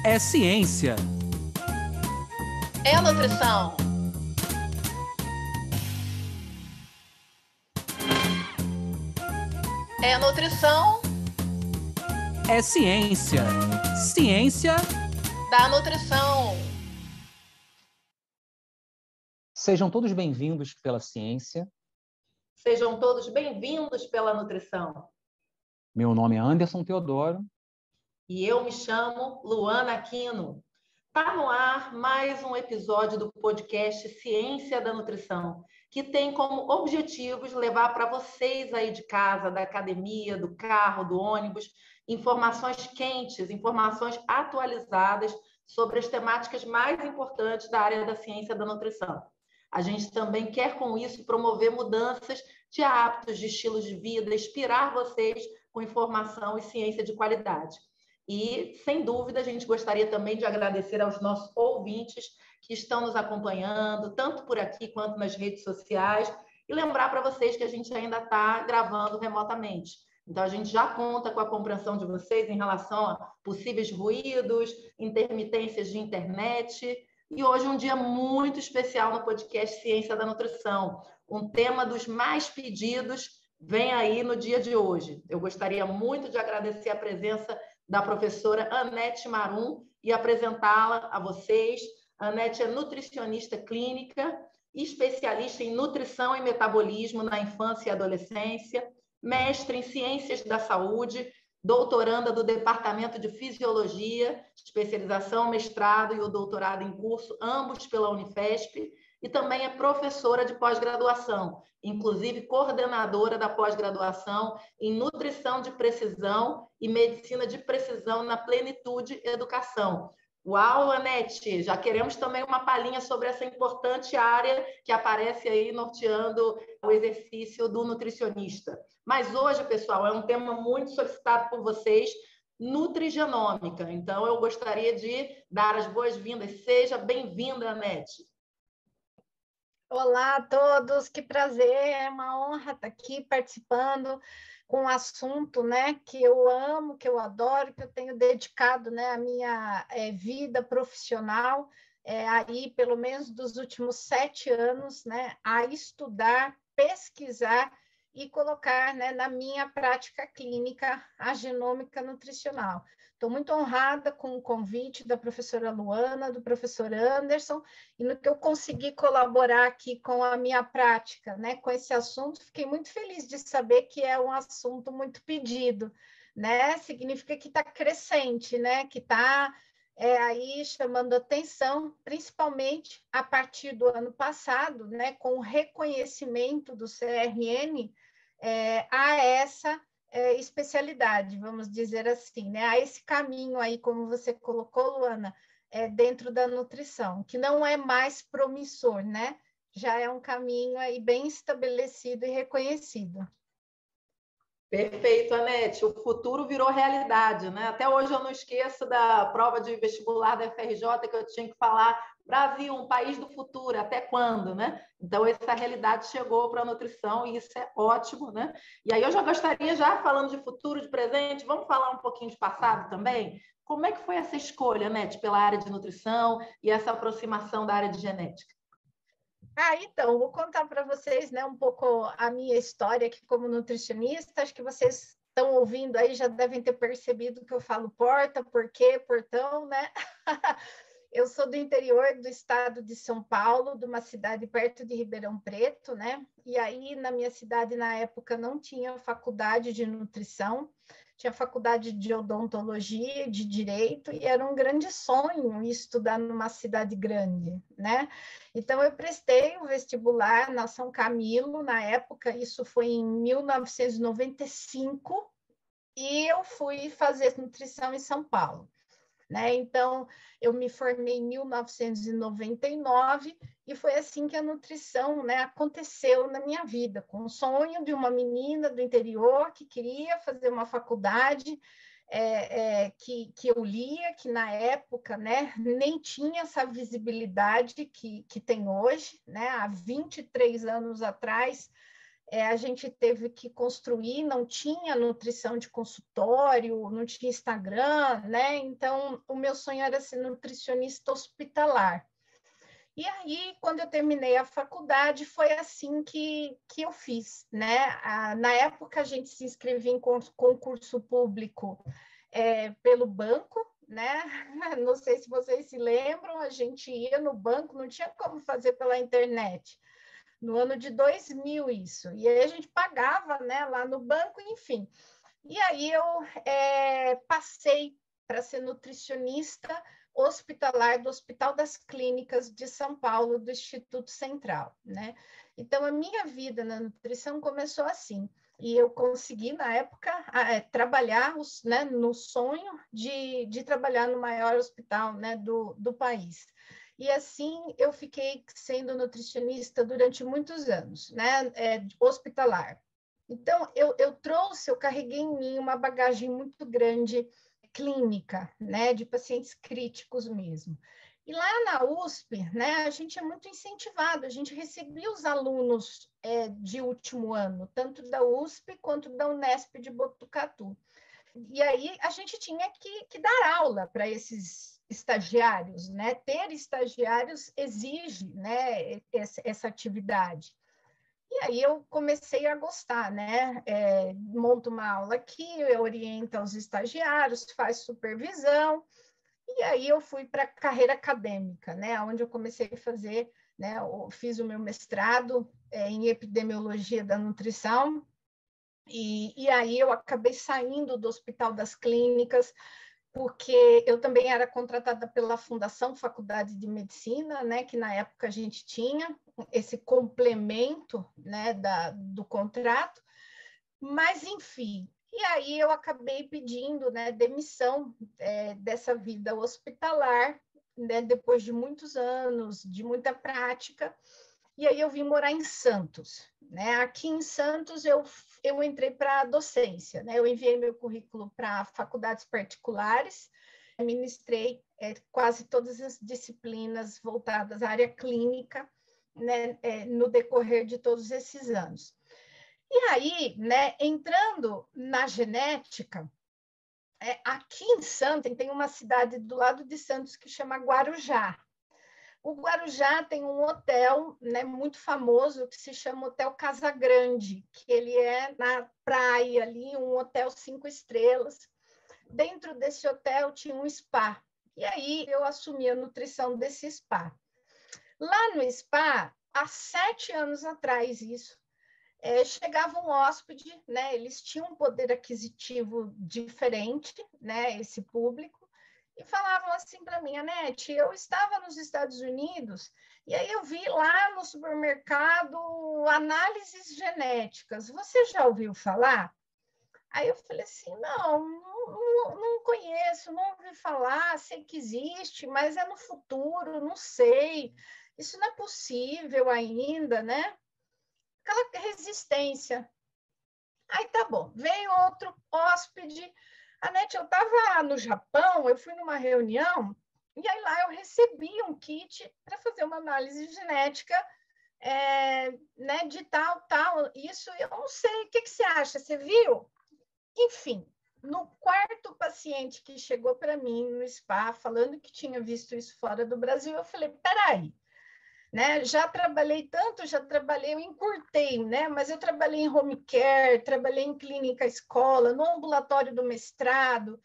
É ciência. É nutrição. É nutrição. É ciência. Ciência da nutrição. Sejam todos bem-vindos pela ciência. Sejam todos bem-vindos pela nutrição. Meu nome é Anderson Teodoro. E eu me chamo Luana Aquino. Está no ar mais um episódio do podcast Ciência da Nutrição, que tem como objetivos levar para vocês aí de casa, da academia, do carro, do ônibus, informações quentes, informações atualizadas sobre as temáticas mais importantes da área da ciência da nutrição. A gente também quer, com isso, promover mudanças de hábitos, de estilos de vida, inspirar vocês com informação e ciência de qualidade. E, sem dúvida, a gente gostaria também de agradecer aos nossos ouvintes que estão nos acompanhando, tanto por aqui quanto nas redes sociais, e lembrar para vocês que a gente ainda está gravando remotamente. Então, a gente já conta com a compreensão de vocês em relação a possíveis ruídos, intermitências de internet. E hoje é um dia muito especial no podcast Ciência da Nutrição. Um tema dos mais pedidos vem aí no dia de hoje. Eu gostaria muito de agradecer a presença da professora Anete Marum e apresentá-la a vocês. A Anete é nutricionista clínica, especialista em nutrição e metabolismo na infância e adolescência, mestre em ciências da saúde, doutoranda do Departamento de Fisiologia, especialização, mestrado e o doutorado em curso, ambos pela Unifesp, e também é professora de pós-graduação, inclusive coordenadora da pós-graduação em Nutrição de Precisão e Medicina de Precisão na Plenitude Educação. Uau, Anete, já queremos também uma palhinha sobre essa importante área que aparece aí norteando o exercício do nutricionista. Mas hoje, pessoal, é um tema muito solicitado por vocês, nutrigenômica. Então, eu gostaria de dar as boas-vindas. Seja bem-vinda, Anete. Olá a todos, que prazer, é uma honra estar aqui participando com um assunto, né, que eu amo, que eu adoro, que eu tenho dedicado, né, a minha vida profissional, aí pelo menos dos últimos 7 anos, né, a estudar, pesquisar e colocar, né, na minha prática clínica a genômica nutricional. Estou muito honrada com o convite da professora Luana, do professor Anderson, e no que eu consegui colaborar aqui com a minha prática, né, com esse assunto, fiquei muito feliz de saber que é um assunto muito pedido, né, significa que está crescente, né, que está aí chamando atenção, principalmente a partir do ano passado, né, com o reconhecimento do CRN a essa especialidade, vamos dizer assim, né? A esse caminho aí, como você colocou, Luana, dentro da nutrição, que não é mais promissor, né? Já é um caminho aí bem estabelecido e reconhecido. Perfeito, Anete. O futuro virou realidade, né? Até hoje eu não esqueço da prova de vestibular da FRJ que eu tinha que falar Brasil, um país do futuro, até quando, né? Então, essa realidade chegou para a nutrição e isso é ótimo, né? E aí eu já gostaria, já falando de futuro, de presente, vamos falar um pouquinho de passado também? Como é que foi essa escolha, Anete, pela área de nutrição e essa aproximação da área de genética? Então, vou contar para vocês, né, um pouco a minha história aqui como nutricionista. Acho que vocês estão ouvindo aí, já devem ter percebido que eu falo porta, porquê, portão, né? Eu sou do interior do estado de São Paulo, de uma cidade perto de Ribeirão Preto, né? E aí, na minha cidade, na época, não tinha faculdade de nutrição, tinha faculdade de odontologia, de direito, e era um grande sonho estudar numa cidade grande, né? Então, eu prestei o vestibular na São Camilo, na época, isso foi em 1995, e eu fui fazer nutrição em São Paulo, né? Então, eu me formei em 1999 e foi assim que a nutrição, né, aconteceu na minha vida, com o sonho de uma menina do interior que queria fazer uma faculdade, que eu lia, que na época, né, nem tinha essa visibilidade que tem hoje, né? Há 23 anos atrás, A gente teve que construir, não tinha nutrição de consultório, não tinha Instagram, né? Então, o meu sonho era ser nutricionista hospitalar. E aí, quando eu terminei a faculdade, foi assim que eu fiz, né? Na época, a gente se inscrevia em concurso público pelo banco, né? Não sei se vocês se lembram, a gente ia no banco, não tinha como fazer pela internet. No ano de 2000, isso. E aí a gente pagava, né, lá no banco, enfim. E aí eu passei para ser nutricionista hospitalar do Hospital das Clínicas de São Paulo, do Instituto Central, né? Então, a minha vida na nutrição começou assim. E eu consegui, na época, trabalhar né, no sonho de trabalhar no maior hospital, né, do país. E assim eu fiquei sendo nutricionista durante muitos anos, né, hospitalar. Então, eu carreguei em mim uma bagagem muito grande clínica, né, de pacientes críticos mesmo. E lá na USP, né, a gente é muito incentivado, a gente recebia os alunos de último ano, tanto da USP quanto da Unesp de Botucatu. E aí a gente tinha que dar aula para esses estagiários, né? Ter estagiários exige, né, essa atividade. E aí eu comecei a gostar, né? Monto uma aula aqui, orienta os estagiários, faz supervisão, e aí eu fui para a carreira acadêmica, né? Onde eu comecei a fazer, né? Eu fiz o meu mestrado em epidemiologia da nutrição, e aí eu acabei saindo do Hospital das Clínicas, porque eu também era contratada pela Fundação Faculdade de Medicina, né, que na época a gente tinha esse complemento, né, do contrato, mas enfim. E aí eu acabei pedindo, né, demissão dessa vida hospitalar, né, depois de muitos anos, de muita prática, e aí eu vim morar em Santos, né? Aqui em Santos eu entrei para a docência, né? Eu enviei meu currículo para faculdades particulares, ministrei quase todas as disciplinas voltadas à área clínica, né? No decorrer de todos esses anos. E aí, né? Entrando na genética, aqui em Santos tem uma cidade do lado de Santos que chama Guarujá. O Guarujá tem um hotel, né, muito famoso que se chama Hotel Casa Grande, que ele é na praia ali, um hotel 5 estrelas. Dentro desse hotel tinha um spa. E aí eu assumi a nutrição desse spa. Lá no spa, há 7 anos atrás, isso, chegava um hóspede, né, eles tinham um poder aquisitivo diferente, né, esse público, e falavam assim para mim, Anete, eu estava nos Estados Unidos e aí eu vi lá no supermercado análises genéticas. Você já ouviu falar? Aí eu falei assim, não conheço, não ouvi falar, sei que existe, mas é no futuro, não sei. Isso não é possível ainda, né? Aquela resistência. Aí tá bom, veio outro hóspede. Anete, eu estava no Japão, eu fui numa reunião, e aí lá eu recebi um kit para fazer uma análise genética né, de tal, isso eu não sei, o que você acha? Você viu? Enfim, no quarto paciente que chegou para mim no spa, falando que tinha visto isso fora do Brasil, eu falei, peraí, né? Já trabalhei tanto, eu encurtei, né? Mas eu trabalhei em home care, trabalhei em clínica escola, no ambulatório do mestrado,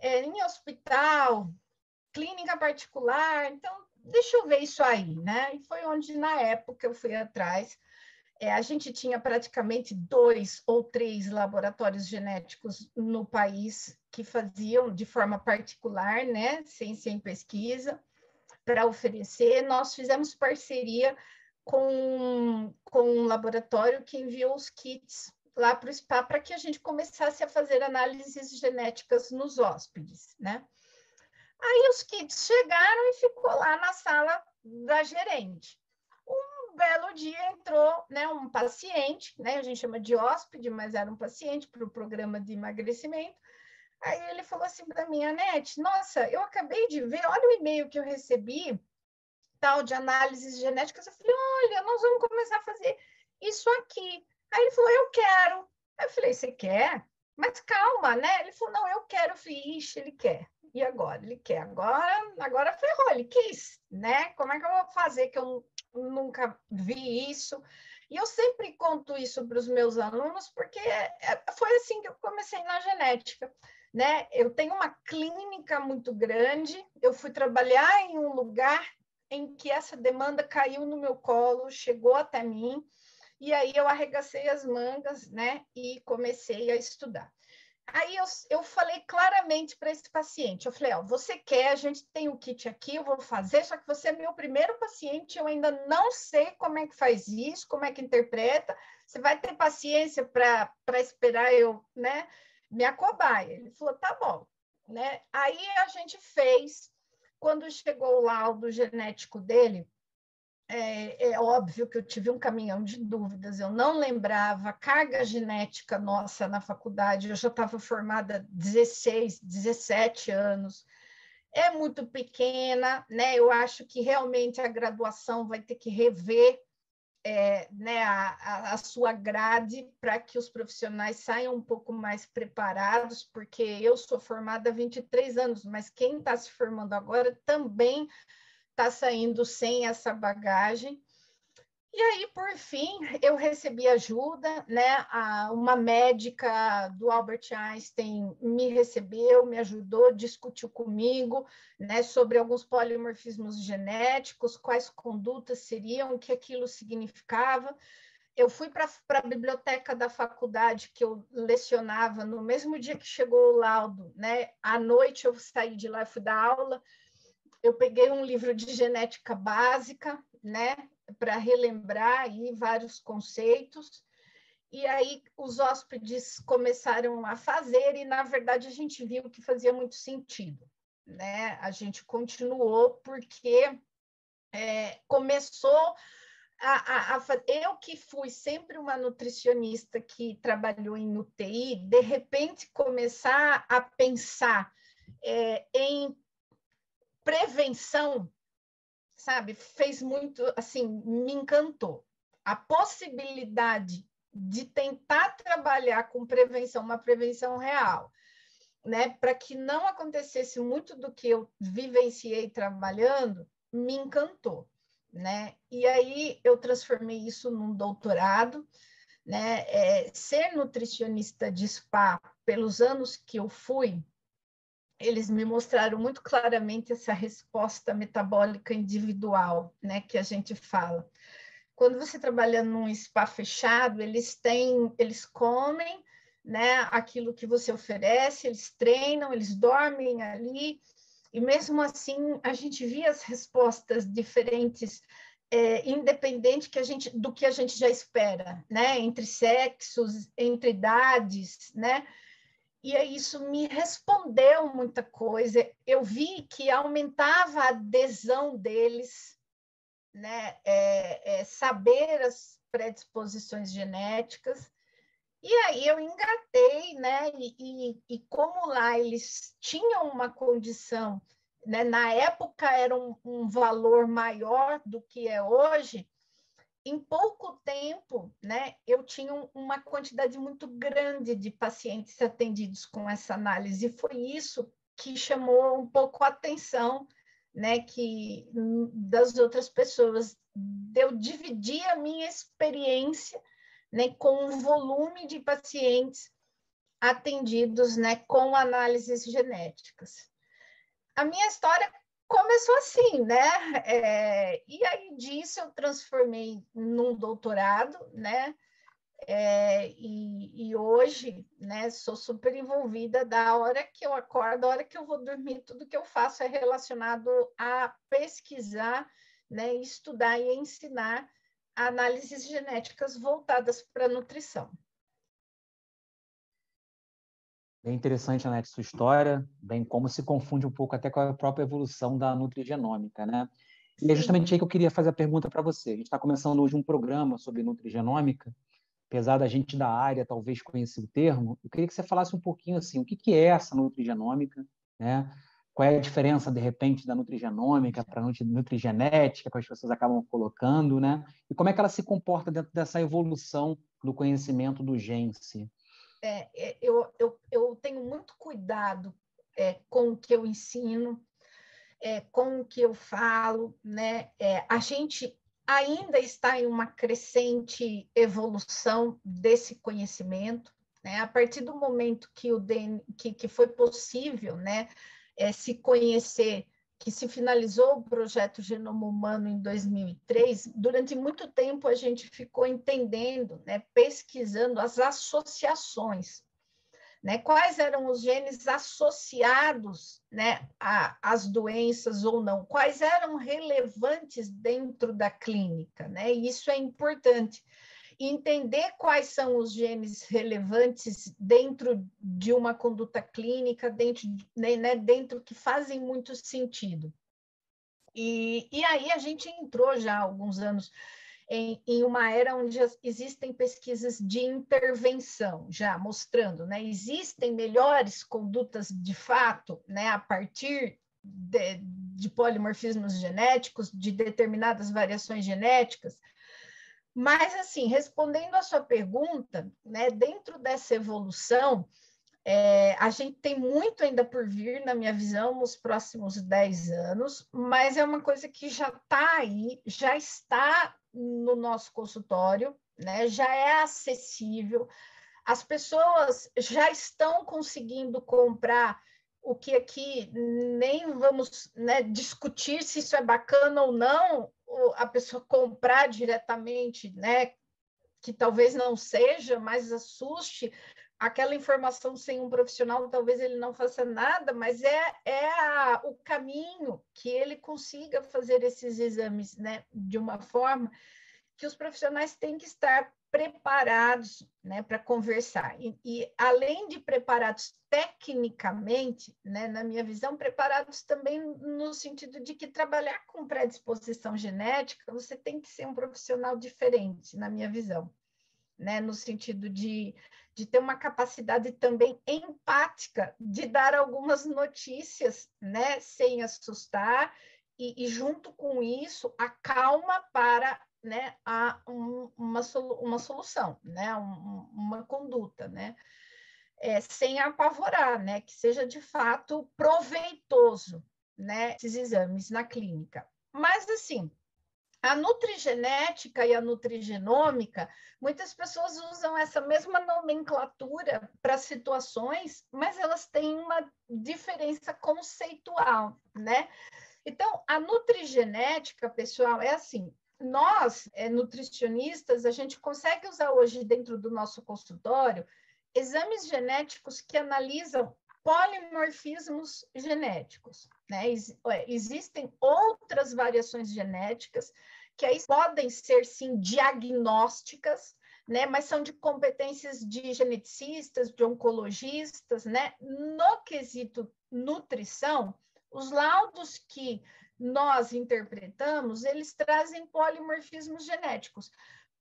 em hospital, clínica particular, então deixa eu ver isso aí, né? E foi onde, na época, eu fui atrás. A gente tinha praticamente 2 ou 3 laboratórios genéticos no país que faziam de forma particular, né? Sem pesquisa, para oferecer. Nós fizemos parceria com um laboratório que enviou os kits lá para o SPA para que a gente começasse a fazer análises genéticas nos hóspedes, né? Aí os kits chegaram e ficou lá na sala da gerente. Um belo dia entrou, né, um paciente, né, a gente chama de hóspede, mas era um paciente para o programa de emagrecimento. Aí ele falou assim para mim, Anete, nossa, eu acabei de ver, olha o e-mail que eu recebi, tal, de análises genéticas. Eu falei, olha, nós vamos começar a fazer isso aqui. Aí ele falou, eu quero. Aí eu falei, você quer? Mas calma, né? Ele falou, não, eu quero. Eu falei, ixi, ele quer. E agora? Ele quer. Agora ferrou, ele quis, né? Como é que eu vou fazer que eu nunca vi isso? E eu sempre conto isso para os meus alunos, porque foi assim que eu comecei na genética, né? Eu tenho uma clínica muito grande, eu fui trabalhar em um lugar em que essa demanda caiu no meu colo, chegou até mim, e aí eu arregacei as mangas, né? E comecei a estudar. Aí eu falei claramente para esse paciente, eu falei, ó, você quer, a gente tem o kit aqui, eu vou fazer, só que você é meu primeiro paciente, eu ainda não sei como é que faz isso, como é que interpreta, você vai ter paciência para esperar eu, né, me acobaia. Ele falou, tá bom, né? Aí a gente fez, quando chegou o laudo genético dele, é óbvio que eu tive um caminhão de dúvidas, eu não lembrava a carga genética nossa na faculdade, eu já estava formada há 16, 17 anos, é muito pequena, né? Eu acho que realmente a graduação vai ter que rever né, a sua grade para que os profissionais saiam um pouco mais preparados, porque eu sou formada há 23 anos, mas quem está se formando agora também está saindo sem essa bagagem. E aí, por fim, eu recebi ajuda, né? Uma médica do Albert Einstein me recebeu, me ajudou, discutiu comigo, né, sobre alguns polimorfismos genéticos, quais condutas seriam, o que aquilo significava. Eu fui para a biblioteca da faculdade que eu lecionava no mesmo dia que chegou o laudo, né? À noite eu saí de lá e fui dar aula. Eu peguei um livro de genética básica, né, para relembrar aí vários conceitos, e aí os hóspedes começaram a fazer, e na verdade a gente viu que fazia muito sentido, né? A gente continuou porque começou eu que fui sempre uma nutricionista que trabalhou em UTI, de repente começar a pensar em prevenção, sabe, fez muito, assim, me encantou. A possibilidade de tentar trabalhar com prevenção, uma prevenção real, né, para que não acontecesse muito do que eu vivenciei trabalhando, me encantou, né? E aí eu transformei isso num doutorado, né? Ser nutricionista de spa, pelos anos que eu fui, eles me mostraram muito claramente essa resposta metabólica individual, né, que a gente fala. Quando você trabalha num spa fechado, eles comem, né, aquilo que você oferece, eles treinam, eles dormem ali, e mesmo assim a gente via as respostas diferentes, independente do que a gente já espera, né, entre sexos, entre idades, né? E isso me respondeu muita coisa. Eu vi que aumentava a adesão deles, né? Saber as predisposições genéticas. E aí eu engatei, né? E como lá eles tinham uma condição, né? Na época era um valor maior do que é hoje, em pouco tempo, né, eu tinha uma quantidade muito grande de pacientes atendidos com essa análise, e foi isso que chamou um pouco a atenção, né, das outras pessoas, de eu dividir a minha experiência, né, com o volume de pacientes atendidos, né, com análises genéticas. A minha história começou assim, né? E aí disso eu transformei num doutorado, né? E hoje, né, sou super envolvida da hora que eu acordo, da hora que eu vou dormir, tudo que eu faço é relacionado a pesquisar, né, estudar e ensinar análises genéticas voltadas para a nutrição. Bem interessante, Alex, sua história, bem como se confunde um pouco até com a própria evolução da nutrigenômica, né? E é justamente aí que eu queria fazer a pergunta para você. A gente está começando hoje um programa sobre nutrigenômica, apesar da gente da área talvez conhecer o termo, eu queria que você falasse um pouquinho assim, o que é essa nutrigenômica, né? qual é a diferença, de repente, da nutrigenômica para a nutrigenética, que as pessoas acabam colocando, né? E como é que ela se comporta dentro dessa evolução do conhecimento do gene em si? Eu tenho muito cuidado com o que eu ensino, com o que eu falo, né? A gente ainda está em uma crescente evolução desse conhecimento, né? A partir do momento que que foi possível, né, se conhecer, que se finalizou o projeto Genoma Humano em 2003, durante muito tempo a gente ficou entendendo, né, pesquisando as associações, né? Quais eram os genes associados, né, às doenças ou não? Quais eram relevantes dentro da clínica, né? E isso é importante. Entender quais são os genes relevantes dentro de uma conduta clínica, dentro que fazem muito sentido. E aí a gente entrou já há alguns anos em uma era onde existem pesquisas de intervenção, já mostrando, né? Existem melhores condutas de fato, né, a partir de polimorfismos genéticos, de determinadas variações genéticas. Mas, assim, respondendo à sua pergunta, né, dentro dessa evolução, a gente tem muito ainda por vir, na minha visão, nos próximos 10 anos, mas é uma coisa que já está aí, já está no nosso consultório, né? Já é acessível, as pessoas já estão conseguindo comprar, o que aqui nem vamos, né, discutir se isso é bacana ou não, a pessoa comprar diretamente, né, que talvez não seja, mas assuste, aquela informação sem um profissional, talvez ele não faça nada, mas o caminho que ele consiga fazer esses exames, né, de uma forma que os profissionais têm que estar preparados, né, para conversar. E além de preparados tecnicamente, né, na minha visão, preparados também no sentido de que trabalhar com predisposição genética, você tem que ser um profissional diferente, na minha visão, né, no sentido de ter uma capacidade também empática de dar algumas notícias, né, sem assustar, e junto com isso, a calma para, né, uma solução, né, uma conduta, né, sem apavorar, né, que seja de fato proveitoso, né, esses exames na clínica. Mas, assim, a nutrigenética e a nutrigenômica, muitas pessoas usam essa mesma nomenclatura para situações, mas elas têm uma diferença conceitual, né? Então, a nutrigenética, pessoal, é assim, nós, nutricionistas, a gente consegue usar hoje dentro do nosso consultório exames genéticos que analisam polimorfismos genéticos, né? Existem outras variações genéticas que aí podem ser, sim, diagnósticas, né? Mas são de competências de geneticistas, de oncologistas, né? No quesito nutrição, os laudos que nós interpretamos, eles trazem polimorfismos genéticos.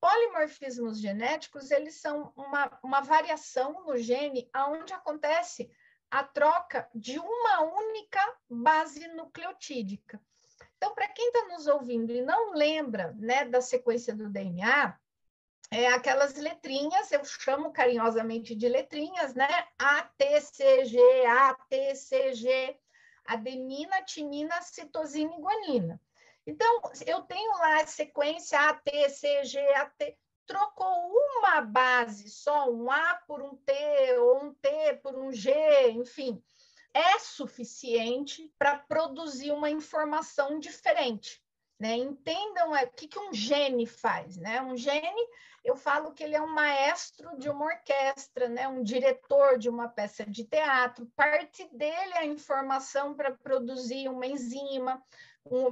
Polimorfismos genéticos, eles são uma variação no gene onde acontece a troca de uma única base nucleotídica. Então, para quem está nos ouvindo e não lembra, né, da sequência do DNA, aquelas letrinhas, eu chamo carinhosamente de letrinhas, né? ATCG, ATCG, adenina, timina, citosina e guanina. Então, eu tenho lá a sequência ATCG, trocou uma base só, um A por um T, ou um T por um G, enfim, é suficiente para produzir uma informação diferente, né? Entendam o que um gene faz, né? Um gene, eu falo que ele é um maestro de uma orquestra, né? Um diretor de uma peça de teatro, parte dele é a informação para produzir uma enzima,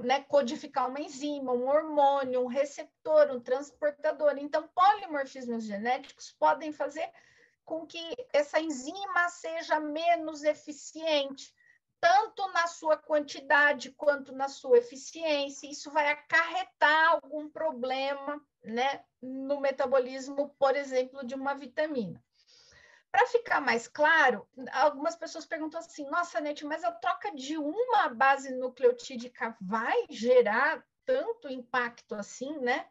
né, codificar uma enzima, um hormônio, um receptor, um transportador. Então, polimorfismos genéticos podem fazer com que essa enzima seja menos eficiente, tanto na sua quantidade quanto na sua eficiência. Isso vai acarretar algum problema, né, no metabolismo, por exemplo, de uma vitamina. Para ficar mais claro, algumas pessoas perguntam assim, nossa, Nete, mas a troca de uma base nucleotídica vai gerar tanto impacto assim, né?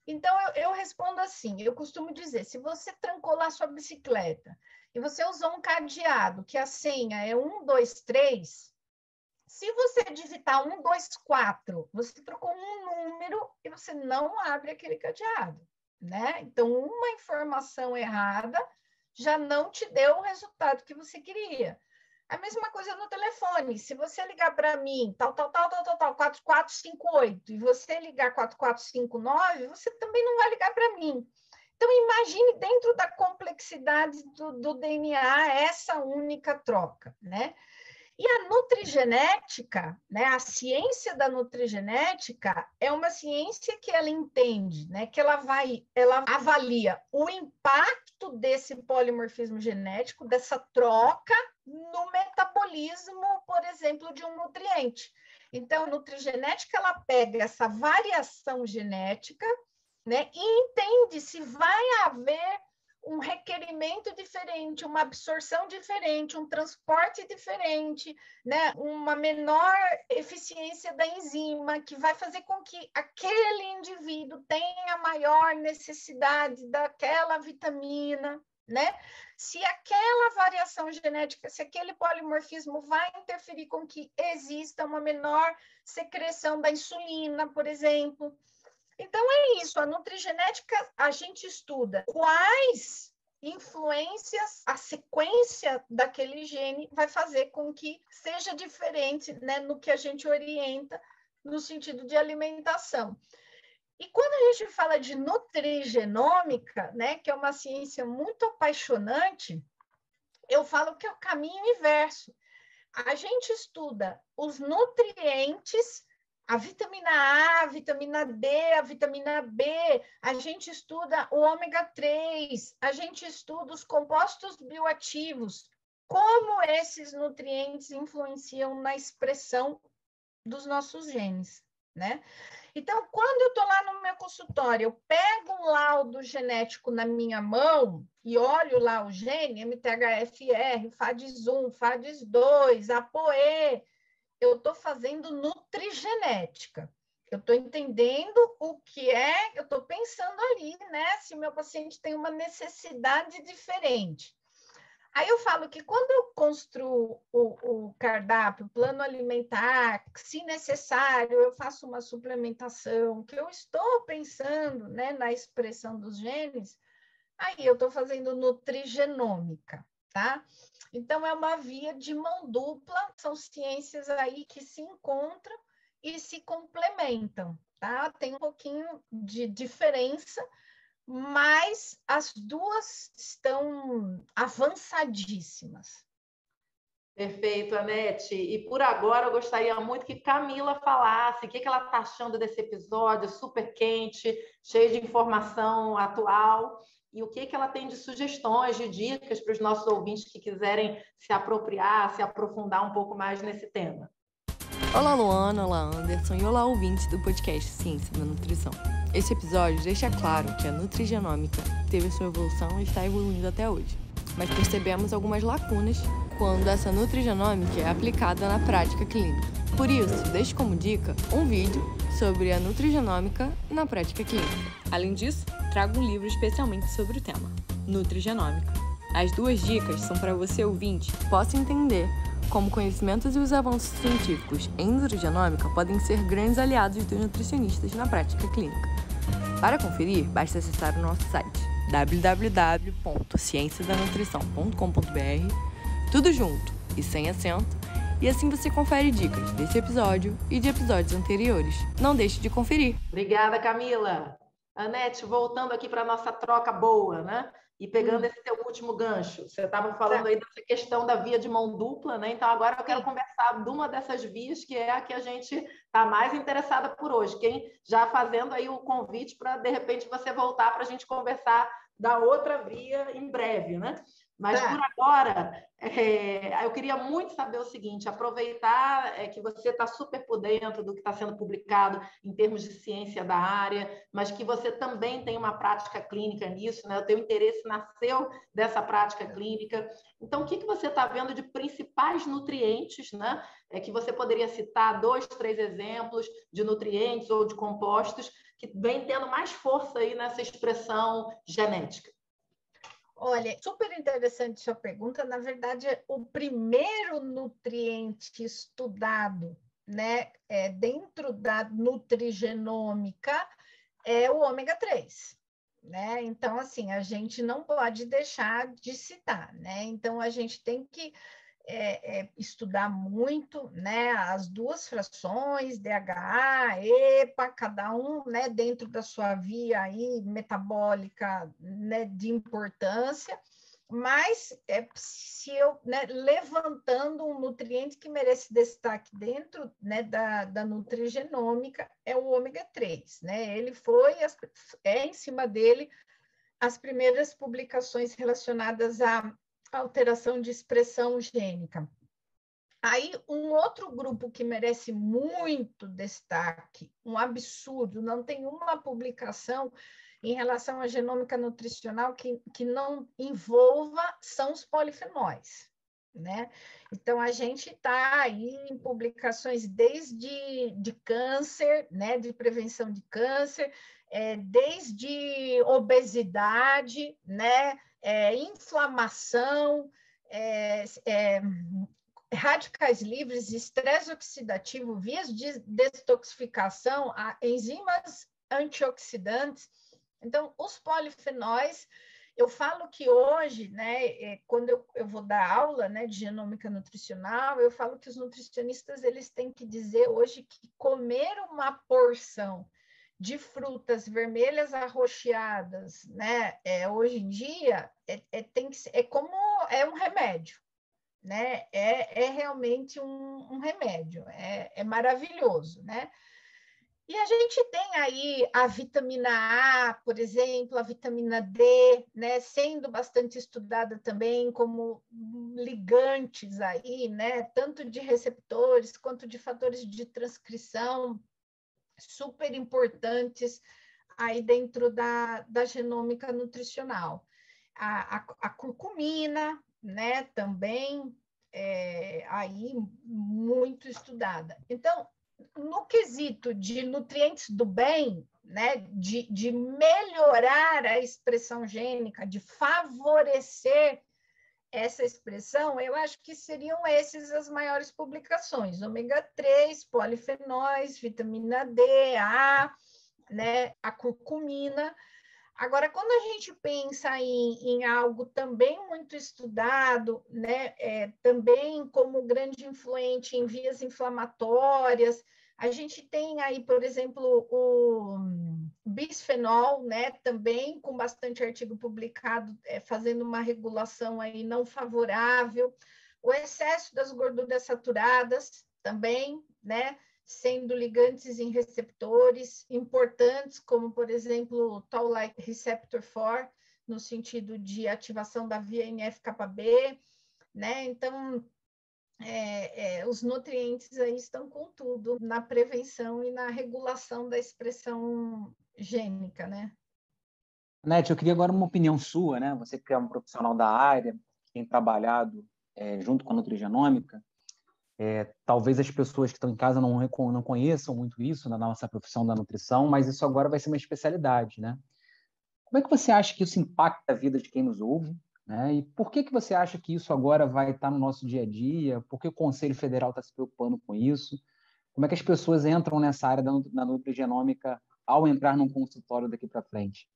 Então, eu respondo assim, eu costumo dizer, se você trancou lá sua bicicleta e você usou um cadeado, que a senha é 1, 2, 3, se você digitar 1, 2, 4, você trocou um número e você não abre aquele cadeado, né? Então, uma informação errada já não te deu o resultado que você queria. A mesma coisa no telefone. Se você ligar para mim, tal, 4458, e você ligar 4459, você também não vai ligar para mim. Então, imagine dentro da complexidade do DNA essa única troca, né? E a nutrigenética, né, a ciência da nutrigenética é uma ciência que ela entende, né, que ela avalia o impacto desse polimorfismo genético, dessa troca no metabolismo, por exemplo, de um nutriente. Então, a nutrigenética ela pega essa variação genética, né, e entende se vai haver um requerimento diferente, uma absorção diferente, um transporte diferente, né? Uma menor eficiência da enzima, que vai fazer com que aquele indivíduo tenha maior necessidade daquela vitamina, né? Se aquela variação genética, se aquele polimorfismo vai interferir com que exista uma menor secreção da insulina, por exemplo. Então, é isso. A nutrigenética, a gente estuda quais influências a sequência daquele gene vai fazer com que seja diferente, né, no que a gente orienta no sentido de alimentação. E quando a gente fala de nutrigenômica, né, que é uma ciência muito apaixonante, eu falo que é o caminho inverso. A gente estuda os nutrientes, a vitamina A, a vitamina D, a vitamina B, a gente estuda o ômega 3, a gente estuda os compostos bioativos, como esses nutrientes influenciam na expressão dos nossos genes, né? Então, quando eu estou lá no meu consultório, eu pego um laudo genético na minha mão e olho lá o gene, MTHFR, FADS1, FADS2, ApoE, eu estou fazendo nutrigenética. Eu estou entendendo o que é, eu estou pensando ali, né? Se o meu paciente tem uma necessidade diferente. Aí eu falo que quando eu construo o cardápio, o plano alimentar, se necessário, eu faço uma suplementação, que eu estou pensando, né, na expressão dos genes, aí eu estou fazendo nutrigenômica, tá? Então, é uma via de mão dupla, são ciências aí que se encontram e se complementam, tá? Tem um pouquinho de diferença, mas as duas estão avançadíssimas. Perfeito, Anete. E por agora eu gostaria muito que Camila falasse o que ela está achando desse episódio super quente, cheio de informação atual, e o que ela tem de sugestões, de dicas para os nossos ouvintes que quiserem se apropriar, se aprofundar um pouco mais nesse tema. Olá, Luana, olá, Anderson e olá, ouvintes do podcast Ciência da Nutrição. Esse episódio deixa claro que a nutrigenômica teve sua evolução e está evoluindo até hoje, mas percebemos algumas lacunas quando essa nutrigenômica é aplicada na prática clínica. Por isso, deixo como dica um vídeo sobre a nutrigenômica na prática clínica. Além disso, trago um livro especialmente sobre o tema, Nutrigenômica. As duas dicas são para você, ouvinte, possa entender como conhecimentos e os avanços científicos em nutrigenômica podem ser grandes aliados dos nutricionistas na prática clínica. Para conferir, basta acessar o nosso site www.cienciadanutrição.com.br, tudo junto e sem acento, e assim você confere dicas desse episódio e de episódios anteriores. Não deixe de conferir. Obrigada, Camila. Anete, voltando aqui para a nossa troca boa, né? E pegando esse teu último gancho, você estava falando aí dessa questão da via de mão dupla, né? Então agora eu quero conversar de uma dessas vias que é a que a gente está mais interessada por hoje. Quem já fazendo aí o convite para, de repente, você voltar para a gente conversar da outra via em breve, né? Mas por agora, eu queria muito saber o seguinte, aproveitar que você está super por dentro do que está sendo publicado em termos de ciência da área, mas que você também tem uma prática clínica nisso, né? O teu interesse nasceu dessa prática clínica. Então, o que você está vendo de principais nutrientes, né? Que você poderia citar 2, 3 exemplos de nutrientes ou de compostos que vem tendo mais força aí nessa expressão genética? Olha, super interessante sua pergunta. Na verdade, o primeiro nutriente estudado, né, dentro da nutrigenômica é o ômega 3, né? Então, assim, a gente não pode deixar de citar, né? Então, a gente tem que estudar muito, né, as duas frações, DHA, EPA, cada um, né, dentro da sua via aí metabólica, né, de importância, mas se eu, né, levantando um nutriente que merece destaque dentro, né, da nutrigenômica, é o ômega 3, né? Ele em cima dele as primeiras publicações relacionadas à alteração de expressão gênica. Aí, um outro grupo que merece muito destaque, um absurdo, não tem uma publicação em relação à genômica nutricional que não envolva, são os polifenóis, né? Então, a gente está aí em publicações desde de câncer, né, de prevenção de câncer, desde obesidade, né, inflamação, radicais livres, estresse oxidativo, vias de detoxificação, enzimas antioxidantes. Então, os polifenóis, eu falo que hoje, né, quando eu vou dar aula, né, de genômica nutricional, eu falo que os nutricionistas eles têm que dizer hoje que comer uma porção de frutas vermelhas arroxeadas, né, hoje em dia tem que ser, um remédio, né? Realmente um remédio, é maravilhoso, né? E a gente tem aí a vitamina A, por exemplo, a vitamina D, né, sendo bastante estudada também como ligantes aí, né, tanto de receptores quanto de fatores de transcrição, super importantes aí dentro da genômica nutricional. A curcumina, né, também aí muito estudada. Então, no quesito de nutrientes do bem, né, de melhorar a expressão gênica, de favorecer essa expressão, eu acho que seriam esses as maiores publicações: ômega 3, polifenóis, vitamina D, A, né, a curcumina. Agora, quando a gente pensa em algo também muito estudado, né, também como grande influente em vias inflamatórias, a gente tem aí, por exemplo, o bisfenol, né, também com bastante artigo publicado, fazendo uma regulação aí não favorável, o excesso das gorduras saturadas também, né, sendo ligantes em receptores importantes, como, por exemplo, o Toll-like receptor 4, no sentido de ativação da via NF-κB, né? Então, os nutrientes aí estão com tudo na prevenção e na regulação da expressão gênica, né? Nete, eu queria agora uma opinião sua, né? Você que é um profissional da área, tem trabalhado junto com a nutrigenômica. Talvez as pessoas que estão em casa não conheçam muito isso na nossa profissão da nutrição, mas isso agora vai ser uma especialidade, né? Como é que você acha que isso impacta a vida de quem nos ouve, né? E por que você acha que isso agora vai estar no nosso dia a dia? Por que o Conselho Federal está se preocupando com isso? Como é que as pessoas entram nessa área da nutrigenômica ao entrar num consultório daqui para frente?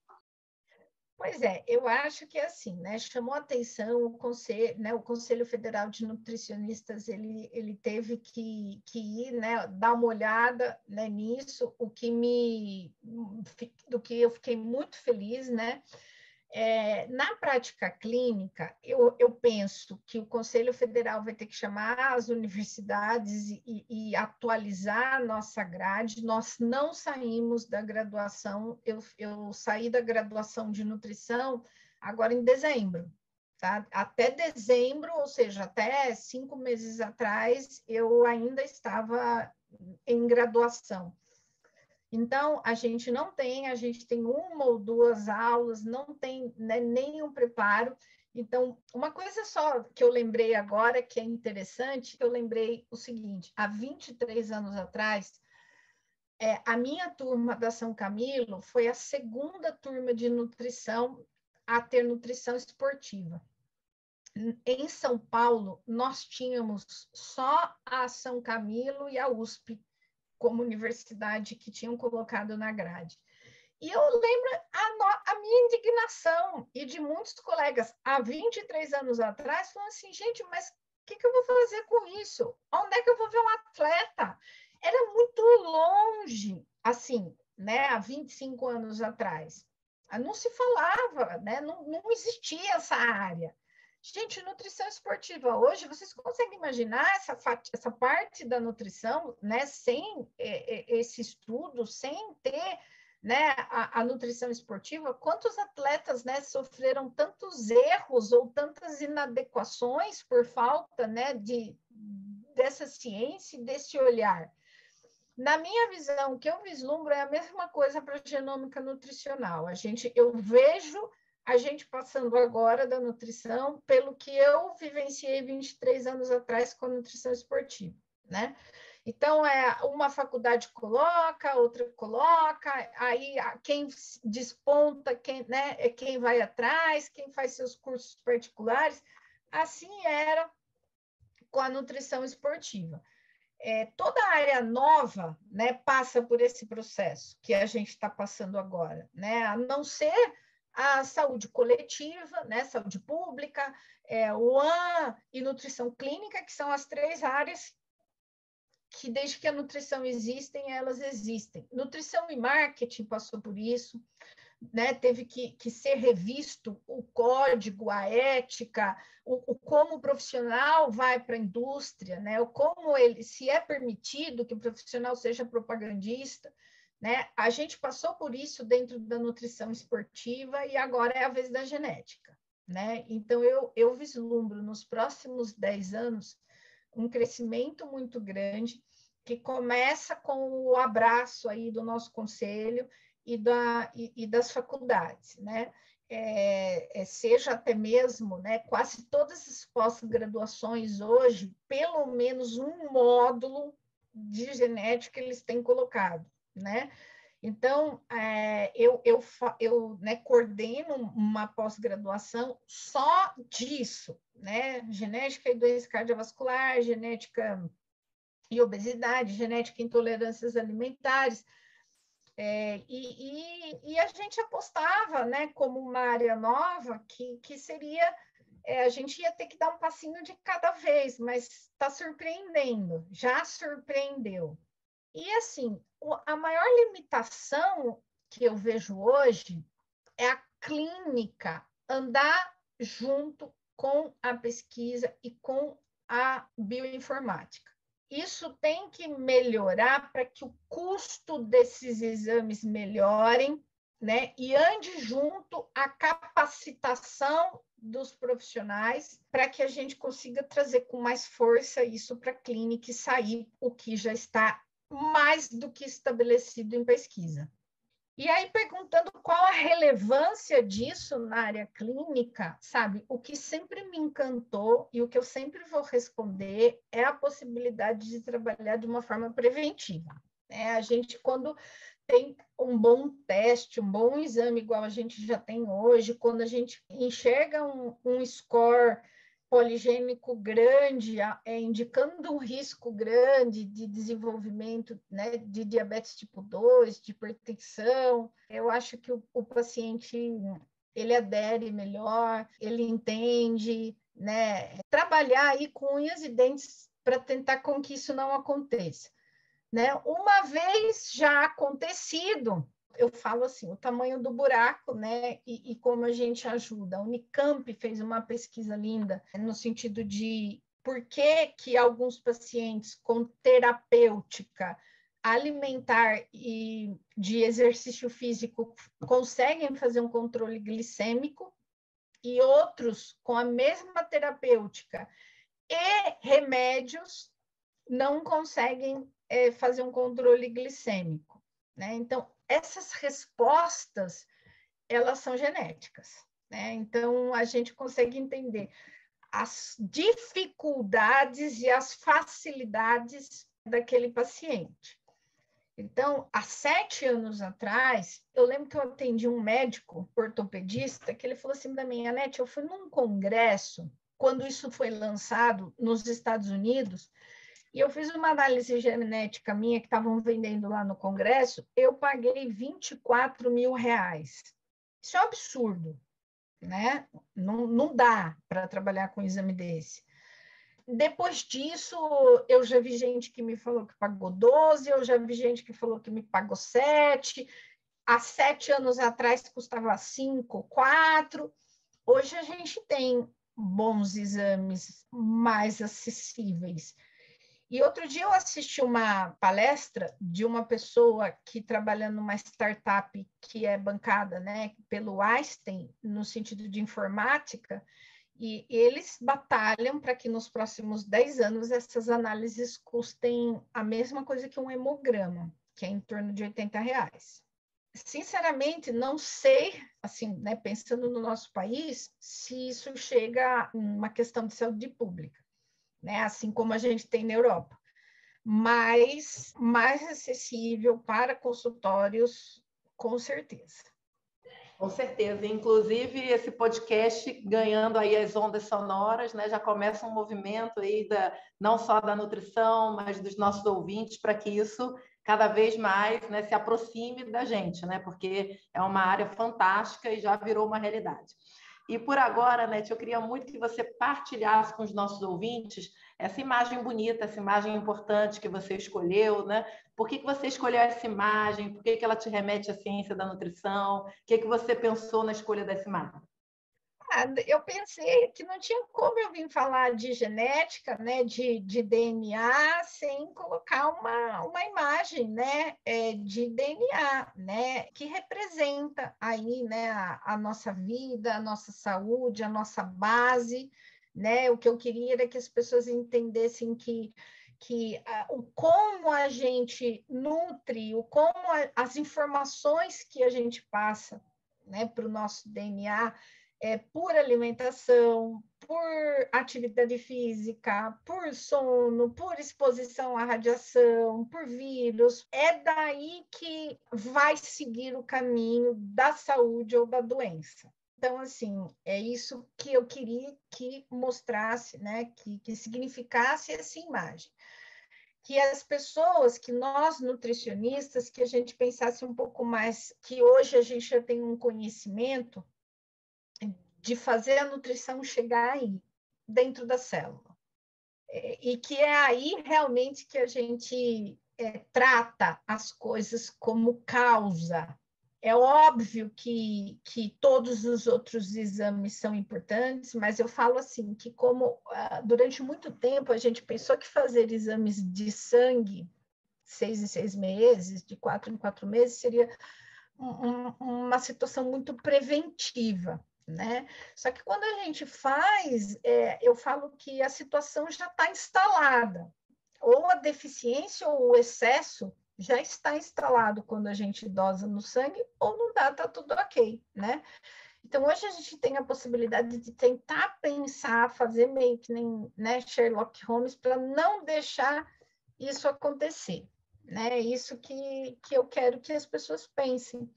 Pois eu acho que assim, né, chamou a atenção o Conselho, né, o Conselho Federal de Nutricionistas, ele teve que ir, né, dar uma olhada, né, nisso, do que eu fiquei muito feliz, né. Na prática clínica, eu penso que o Conselho Federal vai ter que chamar as universidades e atualizar a nossa grade. Nós não saímos da graduação, eu saí da graduação de nutrição agora em dezembro, tá? Até dezembro, ou seja, até 5 meses atrás, eu ainda estava em graduação. Então, a gente tem 1 ou 2 aulas, não tem, né, nenhum preparo. Então, uma coisa só que eu lembrei agora, que é interessante, eu lembrei o seguinte: há 23 anos atrás, a minha turma da São Camilo foi a segunda turma de nutrição a ter nutrição esportiva. Em São Paulo, nós tínhamos só a São Camilo e a USP como universidade que tinham colocado na grade. E eu lembro a minha indignação e de muitos colegas há 23 anos atrás, falando assim, gente, mas o que eu vou fazer com isso? Onde é que eu vou ver um atleta? Era muito longe, assim, né, há 25 anos atrás. Não se falava, né, não existia essa área. Gente, nutrição esportiva hoje, vocês conseguem imaginar essa parte da nutrição, né, sem esse estudo, sem ter, né, a nutrição esportiva? Quantos atletas, né, sofreram tantos erros ou tantas inadequações por falta, né, dessa ciência e desse olhar? Na minha visão, o que eu vislumbro é a mesma coisa para a genômica nutricional. Eu vejo a gente passando agora da nutrição pelo que eu vivenciei 23 anos atrás com a nutrição esportiva, né? Então, uma faculdade coloca, outra coloca, aí quem desponta, né, é quem vai atrás, quem faz seus cursos particulares. Assim era com a nutrição esportiva. Toda a área nova, né, passa por esse processo que a gente está passando agora, né? A não ser a saúde coletiva, né, saúde pública, UAN e nutrição clínica, que são as 3 áreas que, desde que a nutrição existem, elas existem. Nutrição e marketing passou por isso, né? Teve que ser revisto o código, a ética, como o profissional vai para a indústria, né? Se é permitido que o profissional seja propagandista, né? A gente passou por isso dentro da nutrição esportiva e agora é a vez da genética, né? Então, eu vislumbro nos próximos 10 anos um crescimento muito grande que começa com o abraço aí do nosso conselho e das faculdades, né? Seja até mesmo, né, quase todas as pós-graduações hoje, pelo menos um módulo de genética eles têm colocado, né? Então, eu né, coordeno uma pós-graduação só disso, né? Genética e doença cardiovascular, genética e obesidade, genética e intolerâncias alimentares. E a gente apostava, né, como uma área nova que seria... a gente ia ter que dar um passinho de cada vez, mas está surpreendendo, já surpreendeu. E, assim, a maior limitação que eu vejo hoje é a clínica andar junto com a pesquisa e com a bioinformática. Isso tem que melhorar para que o custo desses exames melhorem, né? E ande junto a capacitação dos profissionais para que a gente consiga trazer com mais força isso para a clínica e sair o que já está mais do que estabelecido em pesquisa. E aí, perguntando qual a relevância disso na área clínica, sabe? O que sempre me encantou e o que eu sempre vou responder é a possibilidade de trabalhar de uma forma preventiva. A gente, quando tem um bom teste, um bom exame, igual a gente já tem hoje, quando a gente enxerga um score poligênico grande, indicando um risco grande de desenvolvimento, né, de diabetes tipo 2, de hipertensão, eu acho que o paciente ele adere melhor, ele entende, né? Trabalhar aí com unhas e dentes para tentar com que isso não aconteça, né? Uma vez já acontecido, eu falo assim, o tamanho do buraco, né? E como a gente ajuda. A Unicamp fez uma pesquisa linda no sentido de por que alguns pacientes com terapêutica alimentar e de exercício físico conseguem fazer um controle glicêmico e outros com a mesma terapêutica e remédios não conseguem fazer um controle glicêmico, né? Então, essas respostas, elas são genéticas, né? Então, a gente consegue entender as dificuldades e as facilidades daquele paciente. Então, há 7 anos atrás, eu lembro que eu atendi um médico ortopedista que ele falou assim para mim, Anete, eu fui num congresso, quando isso foi lançado nos Estados Unidos, e eu fiz uma análise genética minha que estavam vendendo lá no congresso, eu paguei R$24 mil. Isso é um absurdo, né? Não dá para trabalhar com um exame desse. Depois disso, eu já vi gente que me falou que pagou 12, eu já vi gente que falou que me pagou 7. Há 7 anos atrás custava 5, 4. Hoje a gente tem bons exames mais acessíveis. E outro dia eu assisti uma palestra de uma pessoa que trabalha numa startup que é bancada, né, pelo Einstein, no sentido de informática, e eles batalham para que nos próximos 10 anos essas análises custem a mesma coisa que um hemograma, que é em torno de R$80. Sinceramente, não sei, assim, né, pensando no nosso país, se isso chega a uma questão de saúde pública, né, assim como a gente tem na Europa, mas mais acessível para consultórios, com certeza. Com certeza. Inclusive, esse podcast ganhando aí as ondas sonoras, né, já começa um movimento aí não só da nutrição, mas dos nossos ouvintes, para que isso cada vez mais, né, se aproxime da gente, né, porque é uma área fantástica e já virou uma realidade. E por agora, Anete, eu queria muito que você partilhasse com os nossos ouvintes essa imagem bonita, essa imagem importante que você escolheu, né? Por que você escolheu essa imagem? Por que ela te remete à ciência da nutrição? O que você pensou na escolha dessa imagem? Eu pensei que não tinha como eu vir falar de genética, né, de DNA, sem colocar uma imagem, né, de DNA, né, que representa aí, né, a nossa vida, a nossa saúde, a nossa base, né. O que eu queria era que as pessoas entendessem que o como a gente nutre, o como as informações que a gente passa, né, para o nosso DNA, por alimentação, por atividade física, por sono, por exposição à radiação, por vírus. É daí que vai seguir o caminho da saúde ou da doença. Então, assim, é isso que eu queria que mostrasse, né? Que significasse essa imagem. Que as pessoas, que nós nutricionistas, que a gente pensasse um pouco mais, que hoje a gente já tem um conhecimento de fazer a nutrição chegar aí, dentro da célula. E que é aí realmente que a gente trata as coisas como causa. É óbvio que todos os outros exames são importantes, mas eu falo assim, que como durante muito tempo a gente pensou que fazer exames de sangue 6 em 6 meses, de 4 em 4 meses, seria uma situação muito preventiva, né? Só que quando a gente faz, eu falo que a situação já está instalada, ou a deficiência ou o excesso já está instalado quando a gente dosa no sangue, ou não dá, está tudo ok, né? Então, hoje a gente tem a possibilidade de tentar pensar, fazer meio que nem, né, Sherlock Holmes, para não deixar isso acontecer, né? Isso que eu quero que as pessoas pensem.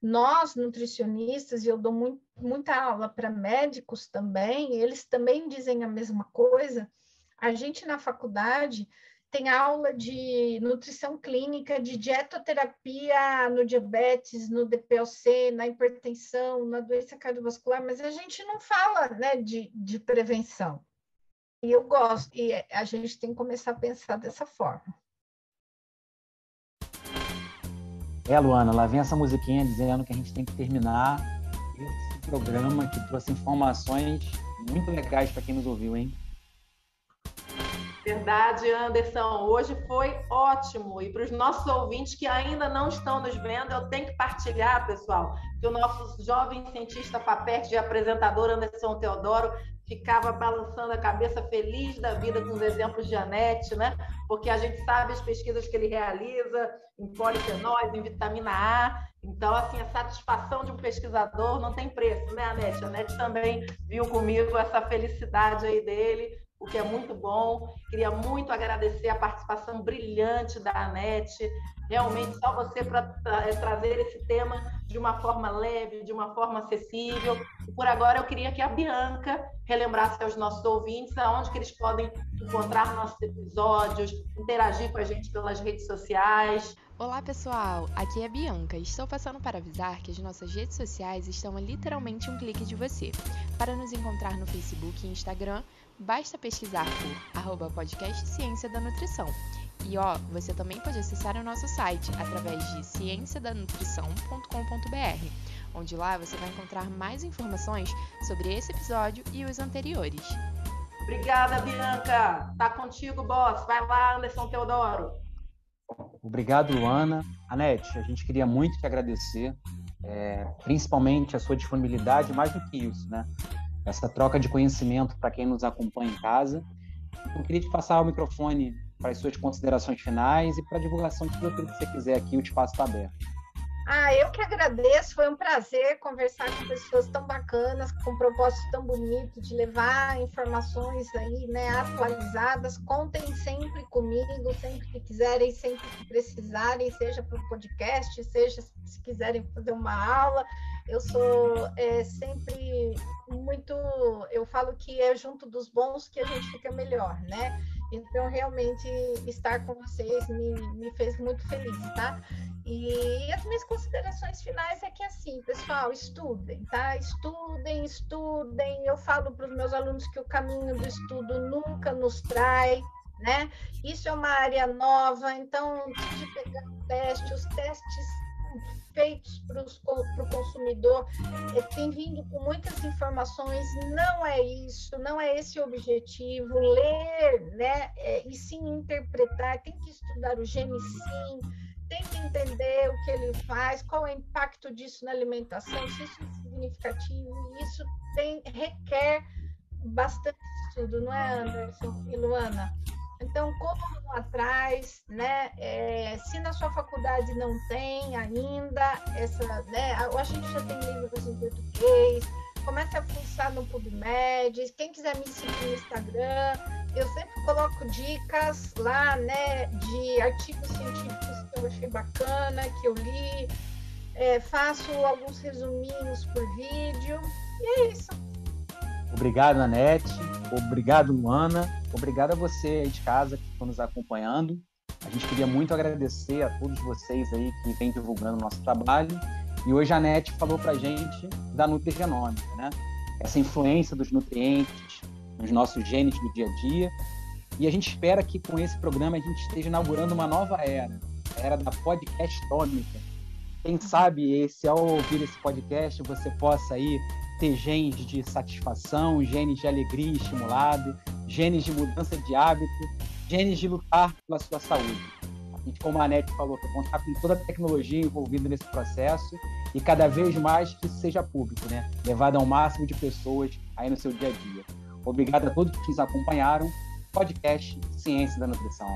Nós, nutricionistas, e eu dou muita aula para médicos também, eles também dizem a mesma coisa. A gente, na faculdade, tem aula de nutrição clínica, de dietoterapia no diabetes, no DPOC, na hipertensão, na doença cardiovascular, mas a gente não fala, né, de prevenção. E eu gosto, e a gente tem que começar a pensar dessa forma. Luana, lá vem essa musiquinha dizendo que a gente tem que terminar esse programa que trouxe informações muito legais para quem nos ouviu, hein? Verdade, Anderson. Hoje foi ótimo. E para os nossos ouvintes que ainda não estão nos vendo, eu tenho que partilhar, pessoal, que o nosso jovem cientista papete de apresentador, Anderson Teodoro, ficava balançando a cabeça feliz da vida com os exemplos de Anete, né? Porque a gente sabe as pesquisas que ele realiza em polifenóis, em vitamina A. Então, assim, a satisfação de um pesquisador não tem preço, né, Anete? A Anete também viu comigo essa felicidade aí dele, o que é muito bom. Queria muito agradecer a participação brilhante da Anete. Realmente, só você para trazer esse tema de uma forma leve, de uma forma acessível. E por agora, eu queria que a Bianca relembrasse aos nossos ouvintes aonde que eles podem encontrar nossos episódios, interagir com a gente pelas redes sociais. Olá pessoal, aqui é a Bianca e estou passando para avisar que as nossas redes sociais estão a literalmente um clique de você. Para nos encontrar no Facebook e Instagram, basta pesquisar por @podcast Ciência da Nutrição. E você também pode acessar o nosso site através de cienciadanutrição.com.br, onde lá você vai encontrar mais informações sobre esse episódio e os anteriores. Obrigada, Bianca. Tá contigo, boss. Vai lá, Anderson Teodoro. Obrigado, Luana. Anete, a gente queria muito te agradecer, principalmente a sua disponibilidade, mais do que isso, né? Essa troca de conhecimento para quem nos acompanha em casa. Eu queria te passar o microfone para as suas considerações finais e para a divulgação de tudo aquilo que você quiser aqui, o espaço está aberto. Eu que agradeço, foi um prazer conversar com pessoas tão bacanas, com um propósito tão bonito de levar informações aí, né, atualizadas. Contem sempre comigo, sempre que quiserem, sempre que precisarem, seja para o podcast, seja se quiserem fazer uma aula. Eu sou sempre muito... Eu falo que é junto dos bons que a gente fica melhor, né? Então, realmente, estar com vocês me fez muito feliz, tá? E as minhas considerações finais é que, assim, pessoal, estudem, tá? Estudem. Eu falo para os meus alunos que o caminho do estudo nunca nos trai, né? Isso é uma área nova, então, de pegar um teste, os testes feitos para o consumidor tem vindo com muitas informações, não é isso, não é esse o objetivo, ler, né? E sim interpretar, tem que estudar o gene sim, tem que entender o que ele faz, qual é o impacto disso na alimentação, se isso é significativo, isso requer bastante estudo, não é, Anderson e Luana? Então, corram atrás, né? Se na sua faculdade não tem ainda, né? A gente já tem livros em português, comece a fuçar no PubMed. Quem quiser me seguir no Instagram, eu sempre coloco dicas lá, né? De artigos científicos que eu achei bacana, que eu li. Faço alguns resuminhos por vídeo. E é isso. Obrigado, Anete. Obrigado, Luana. Obrigado a você aí de casa que estão nos acompanhando. A gente queria muito agradecer a todos vocês aí que vêm divulgando o nosso trabalho. E hoje a Anete falou para a gente da nutrigenômica, né? Essa influência dos nutrientes nos nossos genes do dia a dia. E a gente espera que com esse programa a gente esteja inaugurando uma nova era, a era da podcastômica. Quem sabe, ao ouvir esse podcast, você possa aí ter genes de satisfação, genes de alegria estimulado, genes de mudança de hábito, genes de lutar pela sua saúde. A gente, como a Anete falou, quer contar com toda a tecnologia envolvida nesse processo e cada vez mais que isso seja público, né? Levado ao máximo de pessoas aí no seu dia a dia. Obrigado a todos que nos acompanharam. Podcast Ciência da Nutrição.